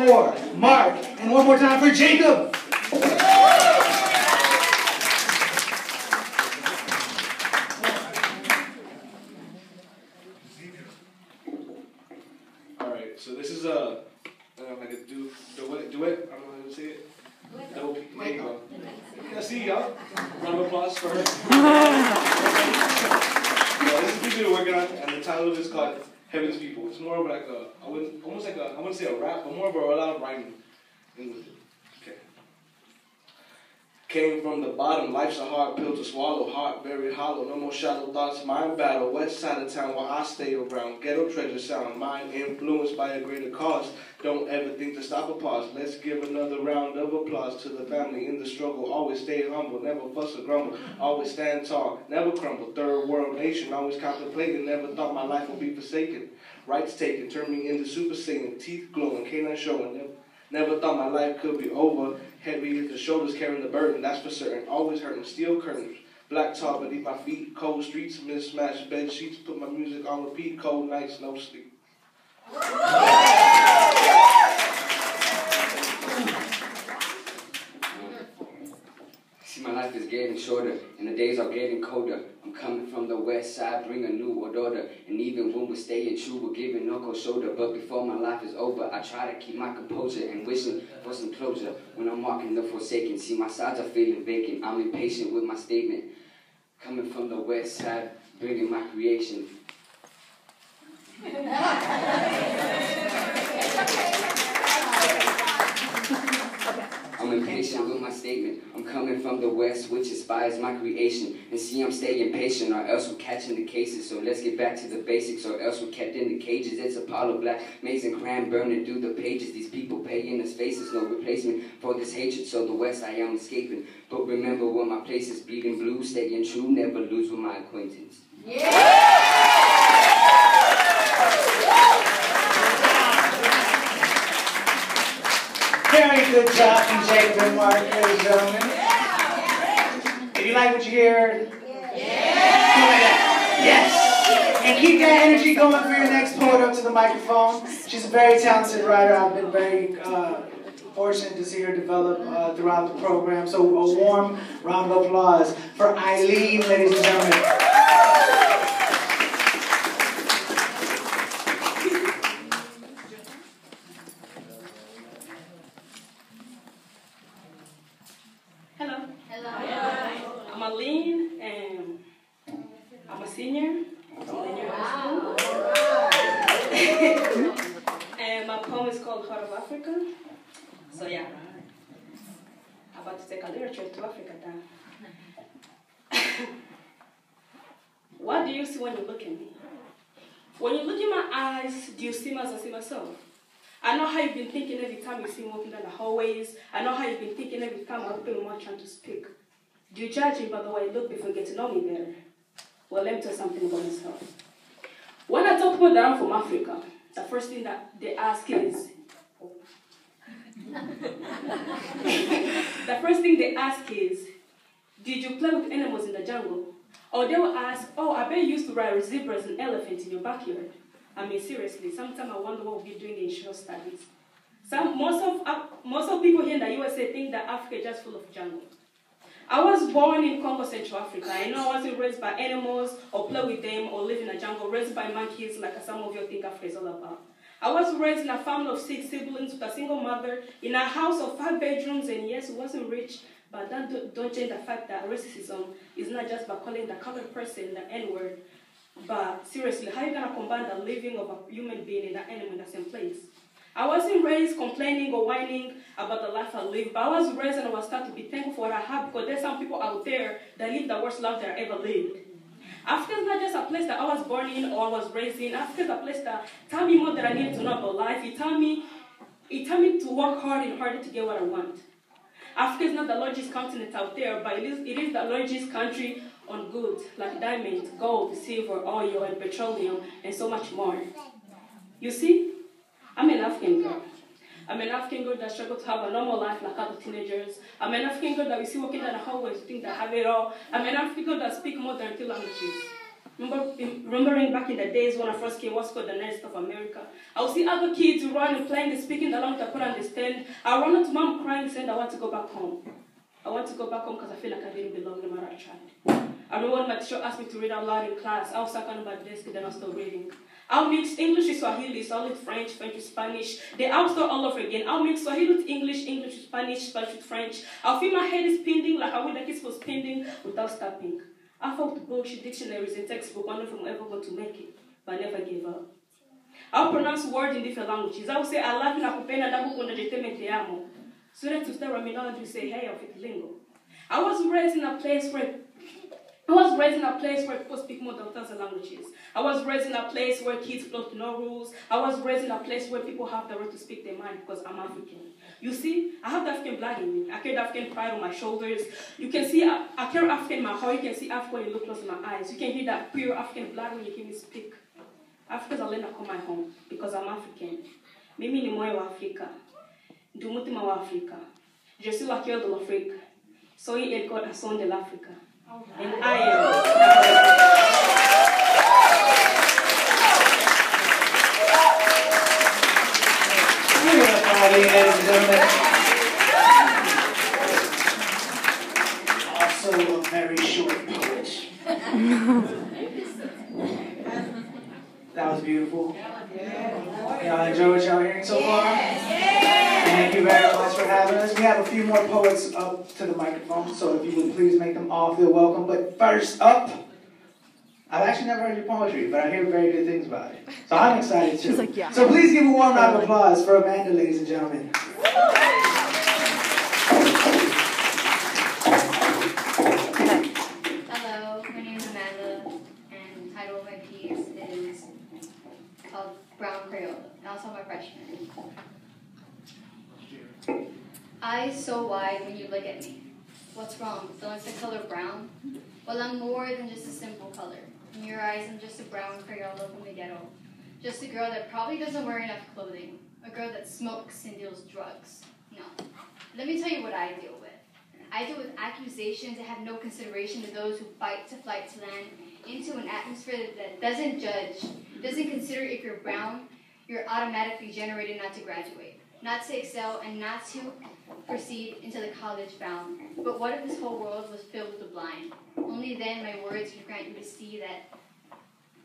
for Mark. And one more time for Jacob. Alright, so this is like a duet. I don't know how to say it. Dope. There you go. Yeah, see y'all. Round of applause for her. This is the piece we're working on, and the title is called Heaven's People. It's more of like I wouldn't say a rap, but more of a lot of rhyming in with it. Okay. Came from the bottom, life's a hard pill to swallow, heart buried hollow, no more shallow thoughts, mind battle, west side of town where I stay around, ghetto treasure sound, mind influenced by a greater cause, don't ever think to stop or pause, let's give another round of applause to the family in the struggle, always stay humble, never fuss or grumble, always stand tall, never crumble, third world nation, always contemplating, never thought my life would be forsaken, rights taken, turn me into super saiyan, teeth glowing, canine showing, never thought my life could be over. Heavy as the shoulders carrying the burden, that's for certain. Always hurting, steel curtains, black tar beneath my feet, cold streets, mismatched bed sheets, put my music on repeat, cold nights, no sleep. See, my life is getting shorter, and the days are getting colder. I'm coming from the west side, bring a new world order. And even when we're staying true, we're giving no cold shoulder. But before my life is over, I try to keep my composure and wishing for some closure. When I'm walking the forsaken, see, my sides are feeling vacant. I'm impatient with my statement. Coming from the west side, bringing my creation. I'm impatient with my statement. I'm coming from the west, which inspires my creation. And see, I'm staying patient, or else we're catching the cases. So let's get back to the basics, or else we're kept in the cages. It's Apollo Black, maize and cran burning through the pages. These people pay in us faces, no replacement for this hatred. So the west I am escaping. But remember where my place is, bleeding blue, staying true, never lose with my acquaintance. Very good job from Jacob and Mark, ladies and gentlemen. If you like what you hear, yes. And keep that energy going for your next poet up to the microphone. She's a very talented writer. I've been very fortunate to see her develop throughout the program. So a warm round of applause for Eileen, ladies and gentlemen. I'm Aline, and I'm a senior at Lanier High School. And my poem is called Heart of Africa. So yeah, I'm about to take a little trip to Africa now. What do you see when you look at me? When you look in my eyes, do you see me as I see myself? I know how you've been thinking every time you see me walking down the hallways. I know how you've been thinking every time I open my mouth trying to speak. Do you judge me by the way I look before you get to know me better? Well, let me tell you something about myself. When I talk about that I'm from Africa, the first thing that they ask is, did you play with animals in the jungle? Or they will ask, oh, I bet you used to ride zebras and elephants in your backyard. I mean, seriously, sometimes I wonder what we're doing in social studies. Most of people here in the USA think that Africa is just full of jungle. I was born in Congo, Central Africa. I know I wasn't raised by animals or play with them or live in a jungle, raised by monkeys like some of you think Africa is all about. I was raised in a family of 6 siblings with a single mother, in a house of 5 bedrooms, and yes, it wasn't rich, but don't change the fact that racism is not just by calling the colored person the N-word, but seriously, how are you going to combine the living of a human being and the animal in the same place? I wasn't raised complaining or whining about the life I live, but I was raised and I was taught to be thankful for what I have, because there's some people out there that live the worst life that I ever lived. Africa is not just a place that I was born in or I was raised in. Africa is a place that taught me more than I needed to know about life. It taught me to work hard and harder to get what I want. Africa is not the largest continent out there, but it is the largest country on goods like diamonds, gold, silver, oil, and petroleum, and so much more. You see, I'm an African girl. I'm an African girl that struggles to have a normal life like other teenagers. I'm an African girl that we see walking down the hallways, think that have it all. I'm an African girl that speaks more than 2 languages. Remembering back in the days when I first came, what's called the Nest of America, I would see other kids running, playing, and speaking the language I couldn't understand. I run up to mom crying, saying I want to go back home. I want to go back home because I feel like I didn't belong no matter what I tried. I remember when my teacher asked me to read out loud in class, I was stuck on my desk and then I was still reading. I'll mix English with Swahili, Swahili with French, French with Spanish. Then I'll start all over again. I'll mix Swahili with English, English with Spanish, Spanish with French. I'll feel my head is spinning like I would like it was spinning without stopping. I felt bullshit dictionaries and textbooks, wondering if I'm ever going to make it, but I never gave up. I'll pronounce words in different languages. I will say, I love you, nakupenda, ndakukunda, jeteme, te amo. So that to start Raminology, say, hey, I'm lingo. I was raised in a place where people speak more than 1,000 languages. I was raised in a place where kids float no rules. I was raised in a place where people have the right to speak their mind because I'm African. You see, I have the African blood in me. I carry the African pride on my shoulders. You can see I carry African in my heart. You can see Africa when you look close in my eyes. You can hear that pure African blood when you hear me speak. Africa's a land I call my home because I'm African. Mimi ni moyo wa Afrika. Du mutima wa Afrika. Je suis la cœur de l'Afrique. Soy el corazón de l'Africa. And I am. Ladies and gentlemen. Also a very short poet. That was beautiful. Y'all enjoy what y'all hearing so far? Thank you very much for having us. We have a few more poets up to the microphone, so if you would please make them all feel welcome. But first up, I've actually never heard your poetry, but I hear very good things about it. So I'm excited too. Like, yeah. So please give a warm round of applause for Amanda, ladies and gentlemen. Hello, my name is Amanda, and the title of my piece is called Brown Crayola, and also my freshman. Eyes so wide when you look at me. What's wrong? Don't it's the color brown? Well, I'm more than just a simple color. In your eyes, I'm just a brown Crayola from the ghetto. Just a girl that probably doesn't wear enough clothing. A girl that smokes and deals drugs. No. Let me tell you what I deal with. I deal with accusations that have no consideration to those who fight to flight to land into an atmosphere that doesn't judge, doesn't consider if you're brown, you're automatically generated not to graduate, not to excel, and not to proceed into the college bound. But what if this whole world was filled with the blind? Only then my words would grant you to see that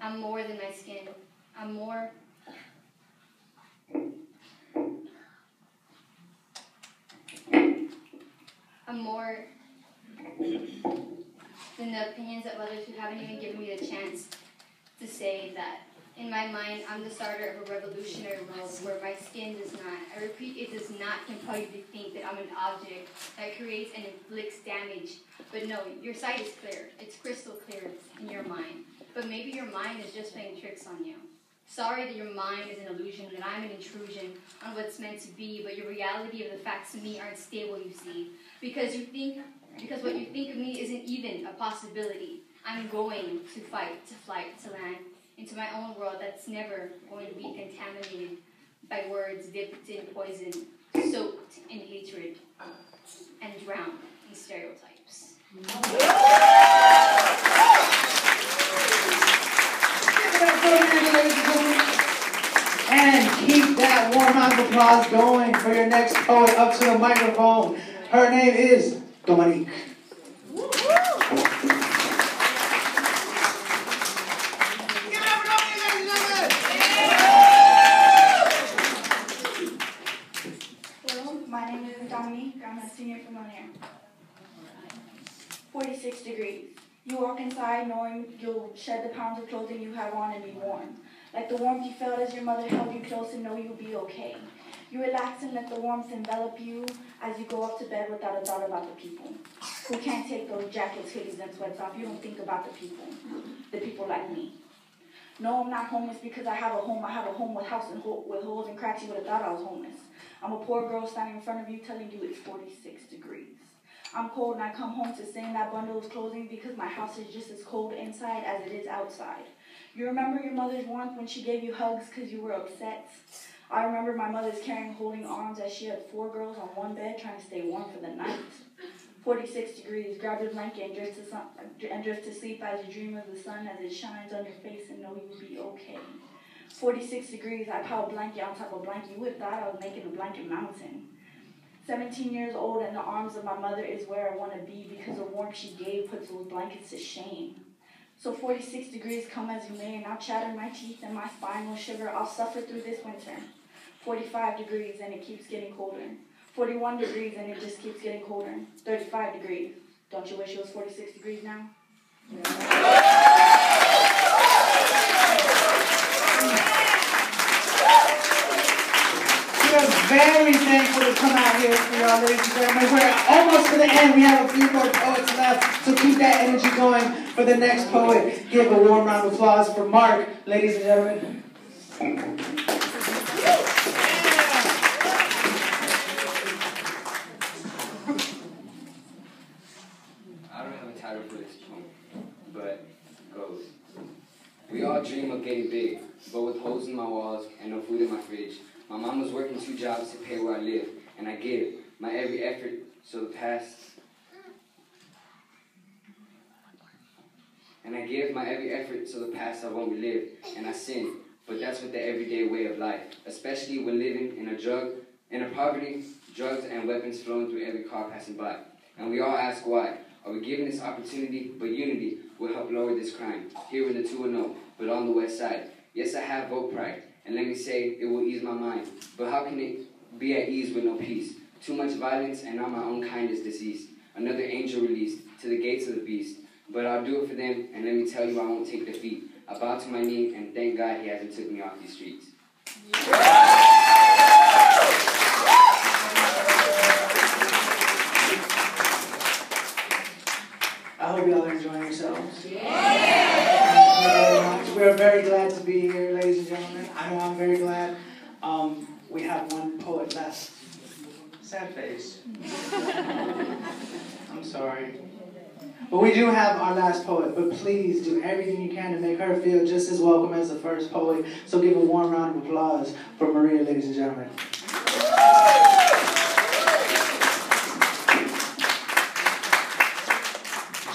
I'm more than my skin. I'm more than the opinions of others who haven't even given me the chance to say that. In my mind, I'm the starter of a revolutionary world where my skin does not, I repeat, it does not compel you to think that I'm an object that creates and inflicts damage. But no, your sight is clear. It's crystal clear in your mind. But maybe your mind is just playing tricks on you. Sorry that your mind is an illusion, that I'm an intrusion on what's meant to be, but your reality of the facts to me aren't stable, you see. Because what you think of me isn't even a possibility. I'm going to fight, to flight, to land, into my own world that's never going to be contaminated by words dipped in poison, soaked in hatred, and drowned in stereotypes. And keep that warm round of applause going for your next poet up to the microphone. Her name is Dominique. My name is Dominique. I'm a senior from Lanier. 46 degrees. You walk inside knowing you'll shed the pounds of clothing you have on and be warm. Like the warmth you felt as your mother held you close and know you'll be okay. You relax and let the warmth envelop you as you go up to bed without a thought about the people who can't take those jackets, hoodies, and sweats off. You don't think about the people like me. No, I'm not homeless because I have a home. I have a home with with holes and cracks. You would have thought I was homeless. I'm a poor girl standing in front of you telling you it's 46 degrees. I'm cold and I come home to stain that bundle of clothing because my house is just as cold inside as it is outside. You remember your mother's warmth when she gave you hugs because you were upset? I remember my mother's caring, holding arms as she had 4 girls on one bed trying to stay warm for the night. 46 degrees, grab your blanket and drift to sleep as you dream of the sun as it shines on your face and know you will be okay. 46 degrees, I pile a blanket on top of a blanket. You would have thought I was making a blanket mountain. 17 years old and the arms of my mother is where I want to be because the warmth she gave puts those blankets to shame. So 46 degrees, come as you may, and I'll chatter my teeth and my spine will shiver. I'll suffer through this winter. 45 degrees and it keeps getting colder. 41 degrees and it just keeps getting colder. 35 degrees. Don't you wish it was 46 degrees now? We are very thankful to come out here for y'all, ladies and gentlemen. We're almost to the end. We have a few more poets left, so keep that energy going for the next poet. Give a warm round of applause for Mark, ladies and gentlemen. I don't have a title for this poem, but it goes. We all dream of getting big, but with holes in my walls and no food in my fridge. My mom was working 2 jobs to pay where I live, and I give my every effort so the past. And I give my every effort so the past I won't relive, and I sin. But that's with the everyday way of life, especially when living in a poverty, drugs and weapons flowing through every car passing by. And we all ask why. Are we given this opportunity? But unity will help lower this crime. Here in the 210, but on the west side. Yes, I have vote pride, and let me say it will ease my mind. But how can it be at ease with no peace? Too much violence, and now my own kind is deceased. Another angel released to the gates of the beast. But I'll do it for them, and let me tell you I won't take defeat. I bow to my knee, and thank God he hasn't took me off these streets. I hope y'all are enjoying yourselves. We are very glad to be here, ladies and gentlemen. I know I'm very glad. We have one poet left. Sad face. I'm sorry. But we do have our last poet, but please do everything you can to make her feel just as welcome as the first poet. So give a warm round of applause for Maria, ladies and gentlemen.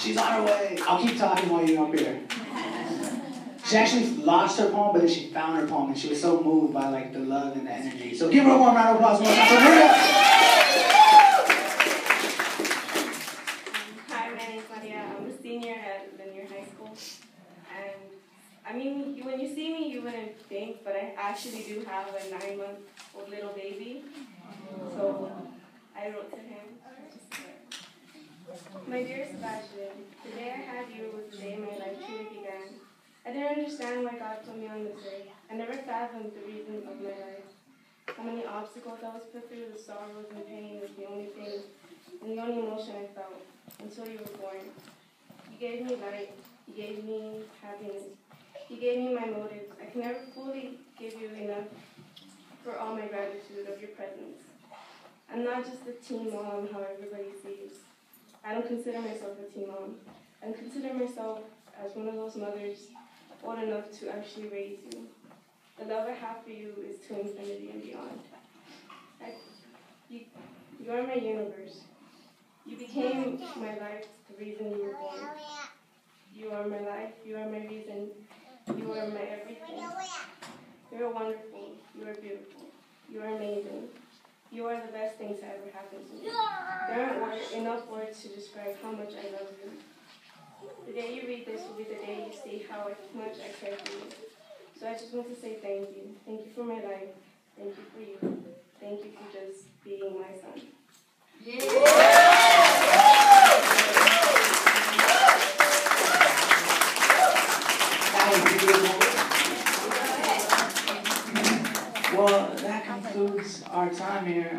She's on her way. I'll keep talking while you're up here. She actually lost her poem, but then she found her poem, and she was so moved by like the love and the energy. So give her a warm round of applause. For Maria. Hi, my name's Nadia. I'm a senior at Lanier High School. And I mean, when you see me, you wouldn't think, but I actually do have a 9-month-old little baby. So I wrote to him. My dear Sebastian, the day I had you was the day my life truly began. I didn't understand why God put me on this earth. I never fathomed the reason of my life. How many obstacles I was put through, the sorrows and pain was the only thing and the only emotion I felt until you were born. You gave me light. You gave me happiness. You gave me my motives. I can never fully give you enough for all my gratitude of your presence. I'm not just a teen mom, how everybody sees. I don't consider myself a teen mom. I consider myself as one of those mothers old enough to actually raise you. The love I have for you is to infinity and beyond. You are my universe. You became my life, the reason you were born. You are my life, you are my reason, you are my everything. You are wonderful, you are beautiful, you are amazing. You are the best things that ever happened to me. There aren't enough words to describe how much I love you. The day you read this will be the day you see how much I care for you. So I just want to say thank you. Thank you for my life. Thank you for you. Thank you for just being my son. Well, that concludes our time here.